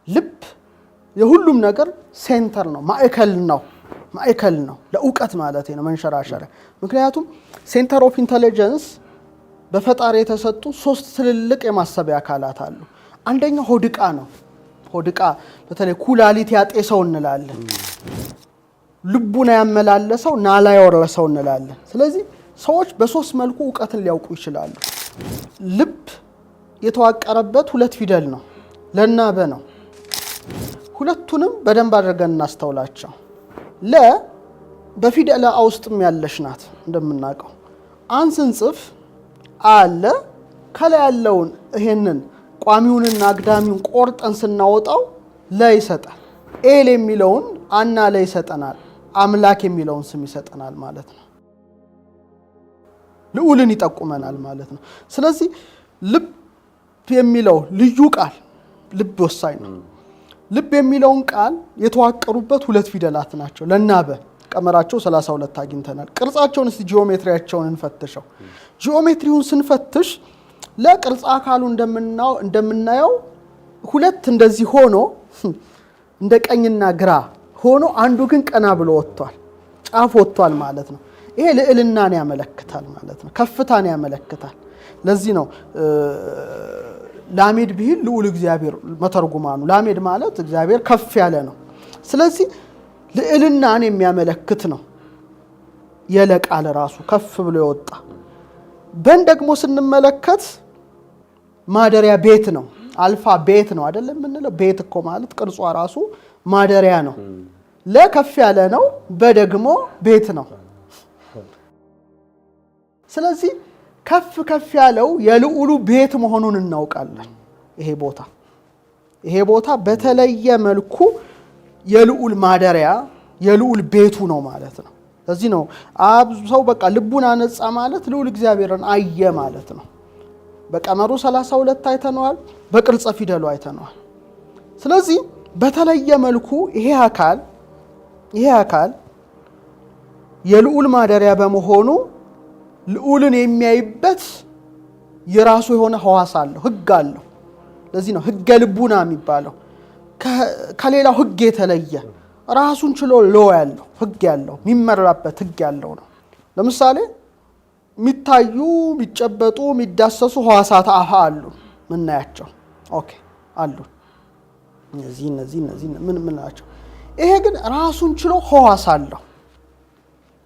ልብ የሁሉም ነገር ሴንተር ነው ማዕከል ነው ለእውቀት ማለት ነው መንሸራሸሪያ ምክንያቱም ሴንተር ኦፍ ኢንተለጀንስ በፈጣሪ የተሰጡ 3 ትልልቅ የማሰቢያ አካላት አሉ አንደኛው ሆድቃ ነው ሆድቃ በተለይ ኩላሊት ያጤሰው እንላለን ልቡና ያመላለሰው ናላ ያወረሰው እንላለን ስለዚህ ሰዎች በ3 መልኩ ዕውቀትን ሊያውቁ ይችላሉ ልብ የተዋቀረበት 2 ፊደል ነው ለና በ ነው ሁለቱንም በደንብ አድርገን እናስተውላቸው ለ በፊደል አ ውስጥም ያለሽ ናት እንደምናውቀው አንስን ጽፍ አለ ከላይ ያለውን ይሄንን ቋሚውንና አግዳሚውን ቆርጠን ስናወጣው ለ ይሰጣል ኤል የሚለውን አና ለ ይሰጠናል አምላክ የሚለውን ስም ይሰጠናል ማለት ነው ልዑልን ይጠቁመናል ማለት ነው ስለዚህ ልብ የሚለው ልዩ ቃል ልብ ወሳኝ ነው ልብ የሚለውን ቃል የተዋቀሩበት 2 ፊደላት ናቸው ለናበ ቀመራቸው 32 አግኝተናል ቅርጻቸውን እስቲ ጂኦሜትሪያቸውን እንፈትሸው ጂኦሜትሪውን ስንፈትሽ ለቅርጽ አካሉ እንደምናየው 2 እንደዚህ ሆኖ እንደ ቀኝና ግራ ሆኖ አንዱ ግን ቀና ብሎ ወጥቷል ጫፍ ወጥቷል ማለት ነው ይሄ ልዕልናን ያመለክታል ማለት ነው ከፍታን ያመለክታል ለዚህ ነው ላሜድ ቢል ልዑል እግዚአብሔር መተርጉማኑ ላሜድ ማለት እግዚአብሔር ከፍ ያለ ነው ስለዚህ ልዕልናን የሚያመለክት ነው የለቃለ ራሱ ከፍ ብሎ ይወጣ በን ደግሞ ስንመለከት ማደሪያ ቤት ነው አልፋ ቤት ነው አይደለም ምንለው ቤት እኮ ማለት ቅርጿ ራሱ ማደሪያ ነው ለከፍ ያለ ነው በደግሞ ቤት ነው ስለዚህ ከፍ ያለው የልዑሉ ቤት መሆኑን እናውቃለን ይሄ ቦታ በተለየ መልኩ የልዑል ማደሪያ የልዑል ቤቱ ነው ማለት ነው ስለዚህ ነው ሰው በቃ ልቡን አነጻ ማለት ልዑል እግዚአብሔርን አየ ማለት ነው በቀመሩ 32 አይተነዋል በቅርጸ ፊደሉ አይተነዋል ስለዚህ በተለየ መልኩ ይሄ አካል የልዑል ማደሪያ በመሆኑ ልዑልን የሚያይበት የራሱ የሆነ ሐዋስ አለው ህግ አለው ለዚህ ነው ህገ ልቡና የሚባለው ከሌላው ህግ የተለየ ራሱን ችሎ ያለው ህግ ያለው የሚመራበት ህግ ያለው ነው ለምሳሌ የሚታዩ የሚጨበጡ የሚዳሰሱ ሐዋሳት አሉ ምናያቸው ኦኬ አሉ እነዚህ ምን ናቸው ይሄ ግን ራሱን ችሎ ሐዋስ አለው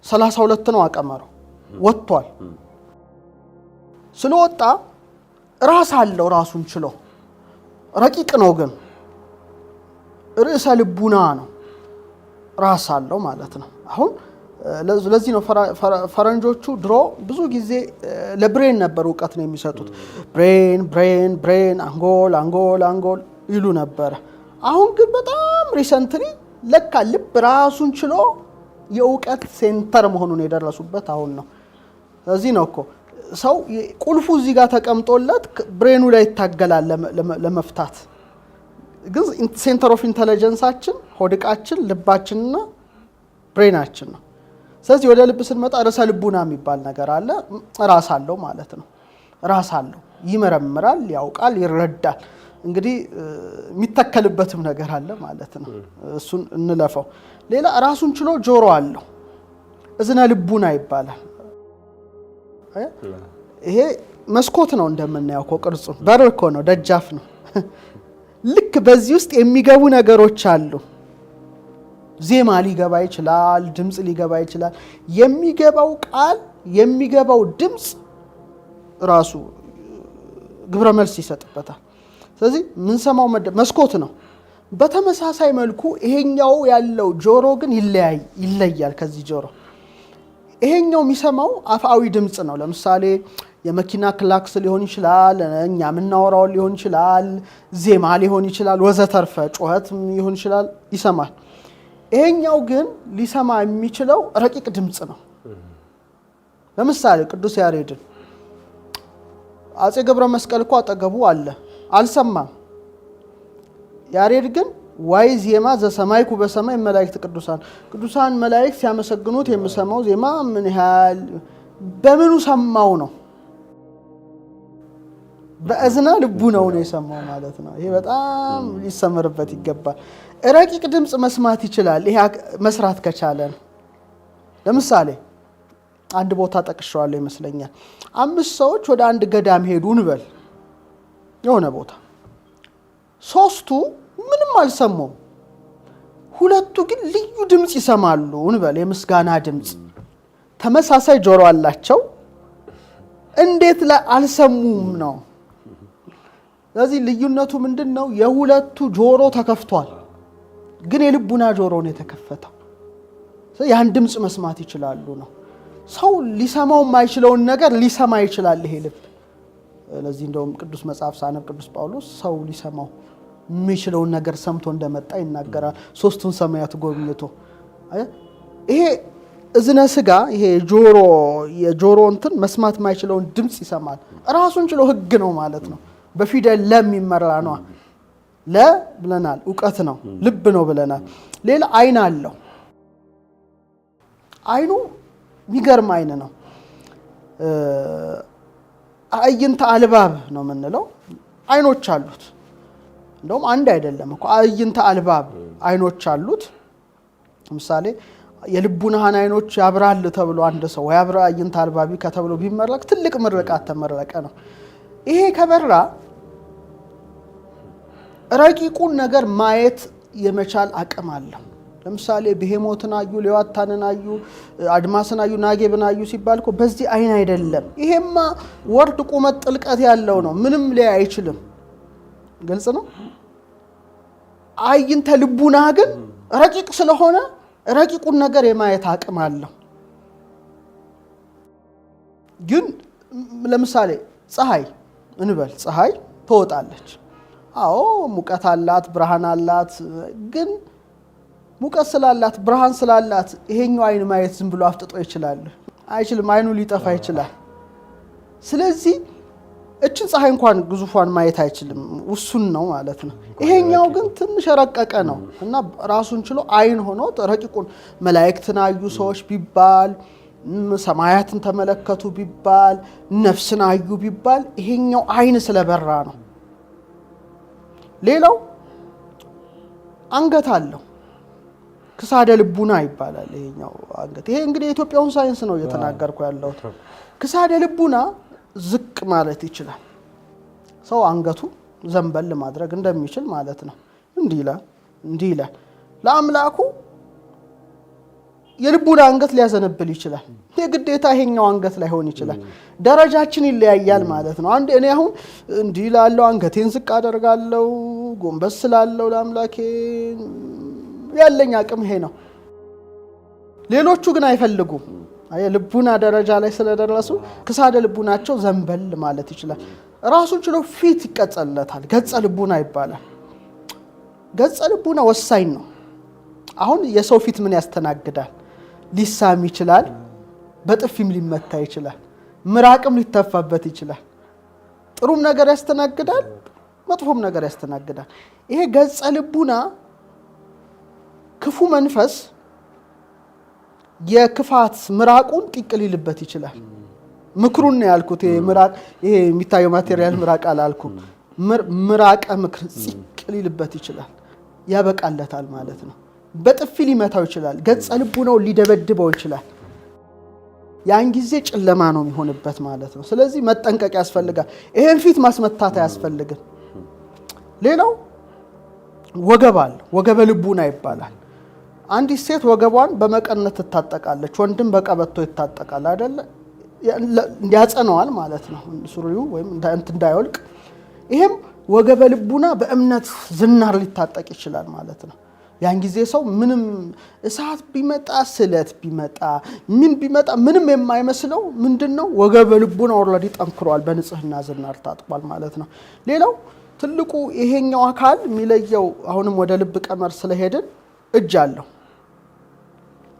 32 ነው አቀመረው ወጥቷል ስለወጣ ራስ አለው ራሱን ችሎ ረቂቅ ነው ግን ርዕሰ ልቡና ነው ራስ አለው ማለት ነው አሁን ለዚህ ነው ፈረንጆቹ ድሮ ብዙ ጊዜ ለብሬን ነበር ዕውቀት ነው የሚሰጡት ብሬን አንጎል ይሉ ነበር አሁን ግን በጣም ሪሰንትሊ ለካ ልብ ራሱን ችሎ የዕውቀት ሴንተር መሆኑን የደረሱበት አሁን ነው ስለዚህ ነው እኮ ሰው ቁልፉ እዚህ ጋር ተቀምጦለት ብሬኑ ላይ ይታገላል ለመፍታት ግን ሴንተር ኦፍ ኢንተለጀንሳችን ሆድቃችን ልባችንና ብሬናችን ነው ስለዚህ ወደ ልብ ስንመጣ ርዕሰ ልቡና የሚባል ነገር አለ ራስ አለው ማለት ነው ራስ አለው ይመረምራል ያውቃል ይረዳል እንግዲህ የሚተከልበትም ነገር አለ ማለት ነው እሱን እንለፈው ሌላ ራሱን ችሎ ጆሮ አለው እዝነ ልቡና ይባላል ይሄ መስኮት ነው እንደምናየው እኮ ቅርጹ በር እኮ ነው ደጃፍ ነው ልክ በዚህ ውስጥ የሚገቡ ነገሮች አሉ ዜማ ሊገባ ይችላል ድምጽ ሊገባ ይችላል የሚገባው ቃል የሚገባው ድምጽ ራሱ ግብረ መልስ ይሰጥበታል ስለዚህ ምን ሰማው መስኮት ነው በተመሳሳይ መልኩ ይሄኛው ያለው ጆሮ ግን ይለያል ከዚህ ጆሮ ይሄኛው የሚሰማው አፋዊ ድምጽ ነው ለምሳሌ የመኪና ክላክስ ሊሆን ይችላል እኛ ምናወራው ሊሆን ይችላል ዜማ ሊሆን ይችላል ወዘተርፈ ጩኸት ሊሆን ይችላል ይሰማል ይሄኛው ግን ሊሰማ የሚችለው ረቂቅ ድምጽ ነው ለምሳሌ ቅዱስ ያሬድን አጼ ገብረ መስቀል እኮ አጠገቡ አለ አልሰማም ያሬድ ግን ዋይ ዜማ ዘሰማይኩ በሰማይ መላእክት ቅዱሳን መላእክት ሲያመሰግኑት የምሰማው ዜማ ምን ያህል በምኑ ሰማው ነው በእዝነ ልቡናው ነው የሰማው ማለት ነው። ይሄ በጣም ሊሰመርበት ይገባል። ረቂቅ ድምፅ መስማት ይችላል። ይሄ መስራት ከቻለ ነው። ለምሳሌ አንድ ቦታ ጠቅሼዋለሁ ይመስለኛል። 5 ሰዎች ወደ አንድ ገዳም ሄዱ እንበል፣ የሆነ ቦታ 3ቱ ምንም አልሰሙም። 2ቱ ግን ልዩ ድምፅ ይሰማሉ እንበል፣ የምስጋና ድምፅ። ተመሳሳይ ጆሮ አላቸው፣ እንዴት አልሰሙም ነው? ስለዚህ ልዩነቱ ምንድነው? የሁለቱ ጆሮ ተከፍቷል፣ ግን የልቡና ጆሮ ነው የተከፈተው። ያን ድምፅ መስማት ይችላሉ ነው። ሰው ሊሰማው የማይችለውን ነገር ሊሰማ ይችላል ይሄ ልብ። ለዚህ እንደውም ቅዱስ መጽሐፍ ሳነብ ቅዱስ ጳውሎስ ሰው ሊሰማው የሚችለውን ነገር ሰምቶ እንደመጣ ይናገራል። 3ቱን ሰማያት ጎብኝቶ ይሄ እዝነ ስጋ ይሄ የጆሮ እንትን መስማት የማይችለውን ድምፅ ይሰማል። ራሱን ችሎ ህግ ነው ማለት ነው። በፊደል ለሚመራ ነው። ለ ብለናል፣ እውቀት ነው። ልብ ነው ብለናል። ሌላ አይን አለው። አይኑ የሚገርም አይን ነው። አዕይንተ አልባብ ነው የምንለው። አይኖች አሉት። እንደውም አንድ አይደለም እኮ አዕይንተ አልባብ አይኖች አሉት። ለምሳሌ የልቡናህን አይኖች ያብራል ተብሎ አንድ ሰው ያብራ አዕይንተ አልባቢ ከተብሎ ቢመረቅ ትልቅ ምርቃት ተመረቀ ነው። ይሄ ከበራ ረቂቁን ነገር ማየት የመቻል አቅም አለው። ለምሳሌ ብሄሞትን አዩ፣ ሌዋታንን አዩ፣ አድማስን አዩ፣ ናጌብን አዩ ሲባል እኮ በዚህ አይን አይደለም። ይሄማ ወርድ ቁመት ጥልቀት ያለው ነው። ምንም ሊያይ አይችልም። ግልጽ ነው። አዕይንተ ልቡና ግን ረቂቅ ስለሆነ ረቂቁን ነገር የማየት አቅም አለው። ግን ለምሳሌ ፀሐይ እንበል፣ ፀሐይ ትወጣለች። አዎ ሙቀት አላት፣ ብርሃን አላት። ግን ሙቀት ስላላት ብርሃን ስላላት ይሄኛው አይን ማየት ዝም ብሎ አፍጥጦ ይችላል? አይችልም። አይኑ ሊጠፋ ይችላል። ስለዚህ እችን ፀሐይ እንኳን ግዙፏን ማየት አይችልም፣ ውሱን ነው ማለት ነው። ይሄኛው ግን ትንሽ ረቀቀ ነው እና ራሱን ችሎ አይን ሆኖ ረቂቁን መላእክትን አዩ ሰዎች ቢባል፣ ሰማያትን ተመለከቱ ቢባል፣ ነፍስን አዩ ቢባል ይሄኛው አይን ስለበራ ነው። ሌላው አንገት አለው፣ ክሳደ ልቡና ይባላል ይሄኛው አንገት። ይሄ እንግዲህ የኢትዮጵያውን ሳይንስ ነው እየተናገርኩ ያለሁት። ክሳደ ልቡና ዝቅ ማለት ይችላል። ሰው አንገቱ ዘንበል ማድረግ እንደሚችል ማለት ነው። እንዲህ ይላል። ለአምላኩ የልቡና አንገት ሊያዘነብል ይችላል። የግዴታ ይሄኛው አንገት ላይሆን ይችላል። ደረጃችን ይለያያል ማለት ነው። እኔ አሁን እንዲህ ላለው አንገቴን ዝቅ አደርጋለሁ፣ ጎንበስ ስላለው ለአምላኬ ያለኝ አቅም ይሄ ነው። ሌሎቹ ግን አይፈልጉም። የልቡና ደረጃ ላይ ስለደረሱ ክሳደ ልቡናቸው ዘንበል ማለት ይችላል። ራሱን ችሎ ፊት ይቀጸለታል፣ ገጸ ልቡና ይባላል። ገጸ ልቡና ወሳኝ ነው። አሁን የሰው ፊት ምን ያስተናግዳል? ሊሳም ይችላል፣ በጥፊም ሊመታ ይችላል፣ ምራቅም ሊተፋበት ይችላል። ጥሩም ነገር ያስተናግዳል፣ መጥፎም ነገር ያስተናግዳል። ይሄ ገጸ ልቡና ክፉ መንፈስ የክፋት ምራቁን ጢቅ ሊልበት ይችላል። ምክሩን ነው ያልኩት። ይሄ የሚታየው ማቴሪያል ምራቅ አላልኩም። ምራቀ ምክር ጢቅ ሊልበት ይችላል፣ ያበቃለታል ማለት ነው። በጥፊ ሊመታው ይችላል፣ ገጸ ልቡናው ሊደበድበው ይችላል። ያን ጊዜ ጨለማ ነው የሚሆንበት ማለት ነው። ስለዚህ መጠንቀቅ ያስፈልጋል። ይሄን ፊት ማስመታት አያስፈልግም። ሌላው ወገብ አለ፣ ወገበ ልቡና ይባላል። አንዲት ሴት ወገቧን በመቀነት ትታጠቃለች፣ ወንድም በቀበቶ ይታጠቃል አይደለ? ያጸነዋል ማለት ነው፣ ሱሪው ወይም እንዳይወልቅ። ይሄም ወገበ ልቡና በእምነት ዝናር ሊታጠቅ ይችላል ማለት ነው። ያን ጊዜ ሰው ምንም እሳት ቢመጣ ስለት ቢመጣ ምን ቢመጣ ምንም የማይመስለው ምንድነው? ወገበ ልቡና ኦልሬዲ ጠንክሯል፣ በንጽህና ዝናር ታጥቋል ማለት ነው። ሌላው ትልቁ ይሄኛው አካል የሚለየው አሁንም ወደ ልብ ቀመር ስለሄድን እጅ አለው፣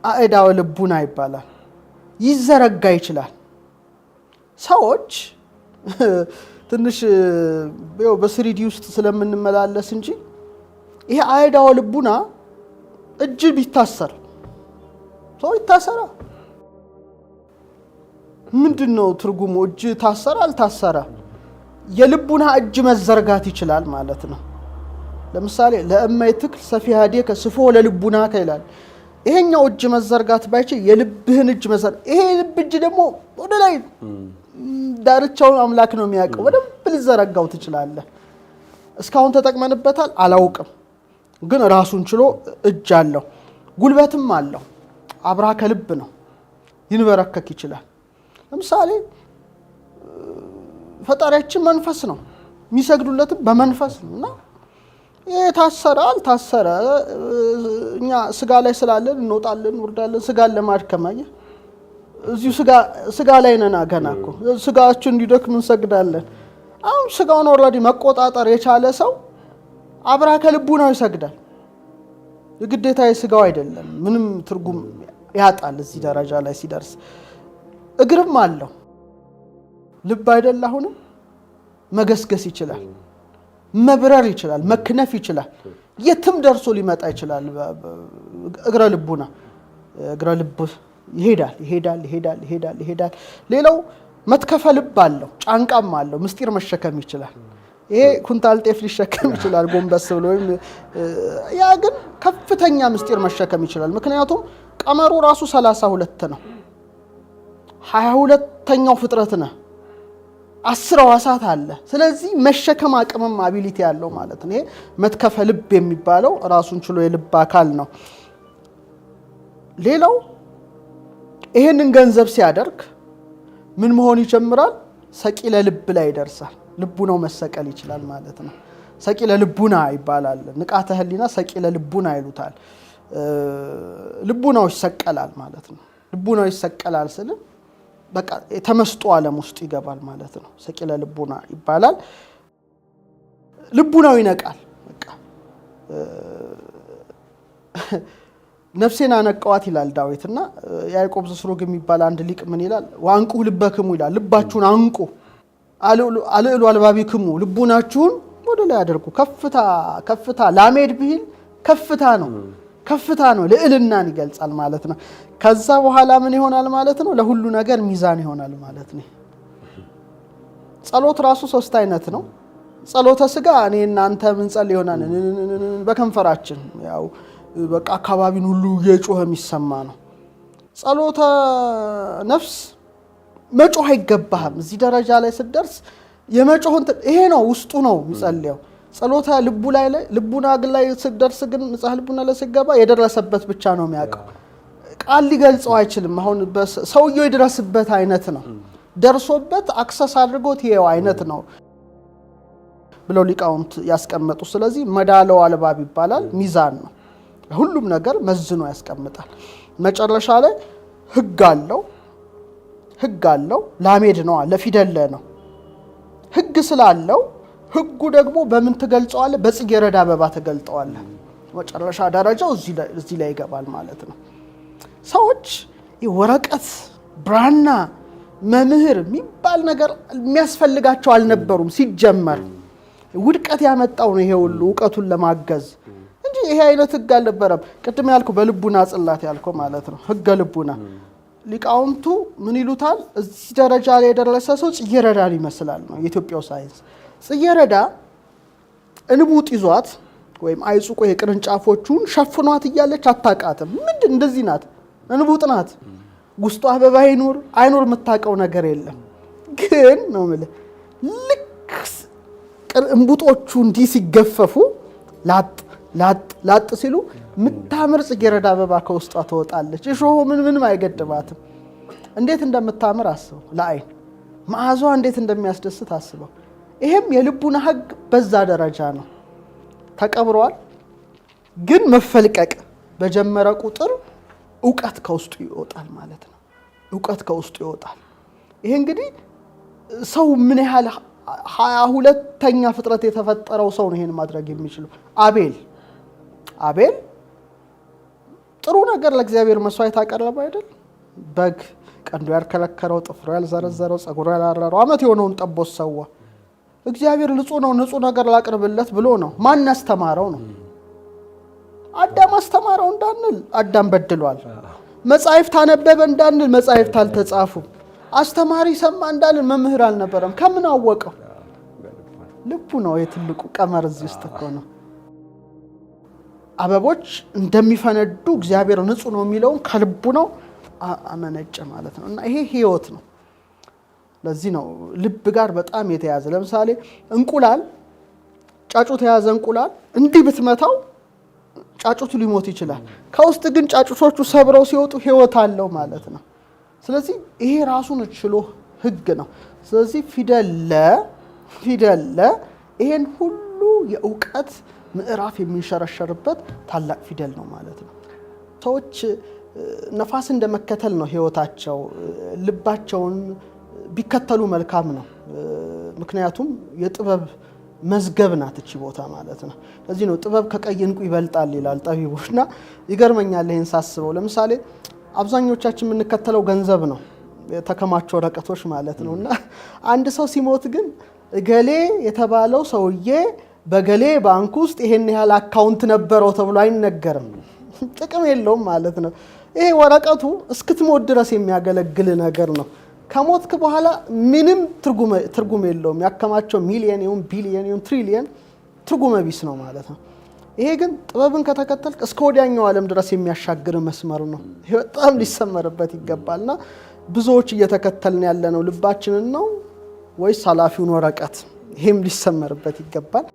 አእዳው ልቡና ይባላል። ይዘረጋ ይችላል። ሰዎች ትንሽ በስሪዲ ውስጥ ስለምንመላለስ እንጂ ይሄ አእዳው ልቡና እጅ ቢታሰር ሰው ይታሰራ። ምንድነው ትርጉሙ? እጅ ታሰረ አልታሰረ የልቡና እጅ መዘርጋት ይችላል ማለት ነው። ለምሳሌ ለእማይ ትክል ሰፊሃ ዲከ ስፎ ለልቡና ይላል። ይሄኛው እጅ መዘርጋት ባይችል የልብህን እጅ መዘርጋት፣ ይሄ ልብ እጅ ደግሞ ወደ ላይ ዳርቻውን አምላክ ነው የሚያውቀው፣ በደንብ ልዘረጋው ትችላለህ። እስካሁን ተጠቅመንበታል አላውቅም፣ ግን ራሱን ችሎ እጅ አለው፣ ጉልበትም አለው። አብራ ከልብ ነው፣ ይንበረከክ ይችላል። ለምሳሌ ፈጣሪያችን መንፈስ ነው፣ የሚሰግዱለትም በመንፈስ ነውና የታሰረ አልታሰረ እኛ ስጋ ላይ ስላለን እንወጣለን እንወርዳለን፣ ስጋን ለማድከም አየህ። እዚሁ ስጋ ላይ ነና ገና እኮ ስጋችን እንዲደክም እንሰግዳለን። አሁን ስጋውን ኦልሬዲ መቆጣጠር የቻለ ሰው አብራ ከልቡ ነው ይሰግዳል። የግዴታ የስጋው አይደለም፣ ምንም ትርጉም ያጣል እዚህ ደረጃ ላይ ሲደርስ። እግርም አለው ልብ አይደል? አሁንም መገስገስ ይችላል፣ መብረር ይችላል፣ መክነፍ ይችላል፣ የትም ደርሶ ሊመጣ ይችላል። እግረ ልቡና እግረ ልብ ይሄዳል ይሄዳል ይሄዳል ይሄዳል ይሄዳል። ሌላው መትከፈ ልብ አለው፣ ጫንቃም አለው፣ ምስጢር መሸከም ይችላል። ይሄ ኩንታል ጤፍ ሊሸከም ይችላል ጎንበስ ብሎ፣ ወይም ያ ግን ከፍተኛ ምስጢር መሸከም ይችላል። ምክንያቱም ቀመሩ ራሱ 32 ነው፣ 22ኛው ፍጥረት ነው፣ 10 ሕዋሳት አለ። ስለዚህ መሸከም አቅምም አቢሊቲ ያለው ማለት ነው። ይሄ መትከፈ ልብ የሚባለው ራሱን ችሎ የልብ አካል ነው። ሌላው ይሄንን ገንዘብ ሲያደርግ ምን መሆን ይጀምራል? ሰቂለ ልብ ላይ ይደርሳል። ልቡናው መሰቀል ይችላል ማለት ነው። ሰቂለ ልቡና ይባላል። ንቃተ ህሊና ሰቂለ ልቡና ይሉታል። ልቡናው ይሰቀላል ማለት ነው። ልቡናው ይሰቀላል ስል በቃ ተመስጦ ዓለም ውስጥ ይገባል ማለት ነው። ሰቂለ ልቡና ይባላል። ልቡናው ይነቃል። በቃ ነፍሴን አነቀዋት ይላል ዳዊትና ያዕቆብ ዘስሩግ የሚባል አንድ ሊቅ ምን ይላል? ዋንቁ ልበክሙ ይላል። ልባችሁን አንቁ፣ አልዕሉ አልባቢክሙ፣ ልቡናችሁን ወደ ላይ አድርጉ። ከፍታ ላሜድ ብሂል ከፍታ ነው፣ ልዕልናን ይገልጻል ማለት ነው። ከዛ በኋላ ምን ይሆናል ማለት ነው? ለሁሉ ነገር ሚዛን ይሆናል ማለት ነው። ጸሎት ራሱ 3 አይነት ነው። ጸሎተ ስጋ እኔ እናንተ ምን ጸል ይሆናል በከንፈራችን ያው በቃ አካባቢን ሁሉ እየጮኸ የሚሰማ ነው። ጸሎተ ነፍስ መጮህ አይገባህም። እዚህ ደረጃ ላይ ስትደርስ የመጮህን ይሄ ነው ውስጡ ነው የሚጸልየው። ጸሎተ ልቡና ግን ላይ ስትደርስ ግን ንጹህ ልቡና ላይ ሲገባ የደረሰበት ብቻ ነው የሚያውቀው። ቃል ሊገልጸው አይችልም። አሁን ሰውየው የደረሰበት አይነት ነው፣ ደርሶበት አክሰስ አድርጎት ይሄው አይነት ነው ብለው ሊቃውንት ያስቀመጡ። ስለዚህ መዳለው አልባብ ይባላል። ሚዛን ነው፣ ሁሉም ነገር መዝኖ ያስቀምጣል። መጨረሻ ላይ ህግ አለው። ላሜድ ነው፣ ለፊደል ነው። ህግ ስላለው ህጉ ደግሞ በምን ትገልጸዋለህ? በጽጌረዳ አበባ ትገልጠዋለህ። መጨረሻ ደረጃው እዚህ ላይ ይገባል ማለት ነው። ሰዎች ወረቀት፣ ብራና፣ መምህር የሚባል ነገር የሚያስፈልጋቸው አልነበሩም ሲጀመር። ውድቀት ያመጣው ነው ይሄ ሁሉ እውቀቱን ለማገዝ እንጂ ይሄ አይነት ህግ አልነበረም። ቅድም ያልኩ በልቡና ጽላት ያልኩ ማለት ነው። ህገ ልቡና ሊቃውንቱ ምን ይሉታል? እዚህ ደረጃ ላይ የደረሰ ሰው ጽጌረዳን ይመስላል ነው የኢትዮጵያው ሳይንስ። ጽጌረዳ እንቡጥ ይዟት ወይም አይጹቆ የቅርንጫፎቹን ሸፍኗት እያለች አታቃትም። ምንድን እንደዚህ ናት፣ እንቡጥ ናት። ውስጧ አበባ አይኖር የምታውቀው ነገር የለም። ግን ነው የምልህ ልክ እንቡጦቹ እንዲህ ሲገፈፉ ላጥ ሲሉ የምታምር ጽጌረዳ አበባ ከውስጧ ትወጣለች። እሾሁ ምንም አይገድባትም። እንዴት እንደምታምር አስበው። ለአይን መዓዟ እንዴት እንደሚያስደስት አስበው። ይሄም የልቡና ህግ በዛ ደረጃ ነው ተቀብሯል። ግን መፈልቀቅ በጀመረ ቁጥር ዕውቀት ከውስጡ ይወጣል ማለት ነው። ዕውቀት ከውስጡ ይወጣል። ይሄ እንግዲህ ሰው ምን ያህል 22ኛ ፍጥረት የተፈጠረው ሰው ነው ይሄን ማድረግ የሚችለው። አቤል ጥሩ ነገር ለእግዚአብሔር መስዋዕት አቀረበ አይደል? በግ ቀንዱ ያልከለከለው፣ ጥፍሩ ያልዘረዘረው፣ ጸጉሩ ያላረረው ዓመት የሆነውን ጠቦት ሰዋ። እግዚአብሔር ንጹህ ነገር ላቅርብለት ብሎ ነው። ማን ያስተማረው ነው? አዳም አስተማረው እንዳንል አዳም በድሏል። መጻሕፍት አነበበ እንዳንል መጻሕፍት አልተጻፉም። አስተማሪ ሰማ እንዳንል መምህር አልነበረም። ከምን አወቀው? ልቡ ነው የትልቁ ቀመር እዚህ ውስጥ እኮ ነው። አበቦች እንደሚፈነዱ እግዚአብሔር ንጹህ ነው የሚለውን ከልቡ ነው አመነጨ ማለት ነው። እና ይሄ ህይወት ነው። ለዚህ ነው ልብ ጋር በጣም የተያዘ። ለምሳሌ እንቁላል ጫጩት የያዘ እንቁላል እንዲህ ብትመታው ጫጩቱ ሊሞት ይችላል። ከውስጥ ግን ጫጩቶቹ ሰብረው ሲወጡ ህይወት አለው ማለት ነው። ስለዚህ ይሄ ራሱን ችሎ ህግ ነው። ስለዚህ ፊደል ለ ይሄን ሁሉ የእውቀት ምዕራፍ የሚንሸረሸርበት ታላቅ ፊደል ነው ማለት ነው። ሰዎች ነፋስ እንደመከተል ነው ህይወታቸው። ልባቸውን ቢከተሉ መልካም ነው። ምክንያቱም የጥበብ መዝገብ ናት እቺ ቦታ ማለት ነው። ለዚህ ነው ጥበብ ከቀይ ዕንቁ ይበልጣል ይላል ጠቢቡና ይገርመኛል ይሄን ሳስበው። ለምሳሌ አብዛኞቻችን የምንከተለው ገንዘብ ነው፣ የተከማቹ ወረቀቶች ማለት ነውና አንድ ሰው ሲሞት ግን እገሌ የተባለው ሰውዬ በገሌ ባንክ ውስጥ ይሄን ያህል አካውንት ነበረው ተብሎ አይነገርም። ጥቅም የለውም ማለት ነው። ይሄ ወረቀቱ እስክትሞት ድረስ የሚያገለግል ነገር ነው። ከሞትክ በኋላ ምንም ትርጉም የለውም። ያከማቸው ሚሊየን ይሁን ቢሊየን ይሁን ትሪሊየን ትርጉም ቢስ ነው ማለት ነው። ይሄ ግን ጥበብን ከተከተልክ እስከ ወዲያኛው ዓለም ድረስ የሚያሻግር መስመር ነው። ይሄ በጣም ሊሰመርበት ይገባልና ብዙዎች እየተከተልን ያለነው ልባችንን ነው ወይስ ኃላፊውን ወረቀት? ይሄም ሊሰመርበት ይገባል።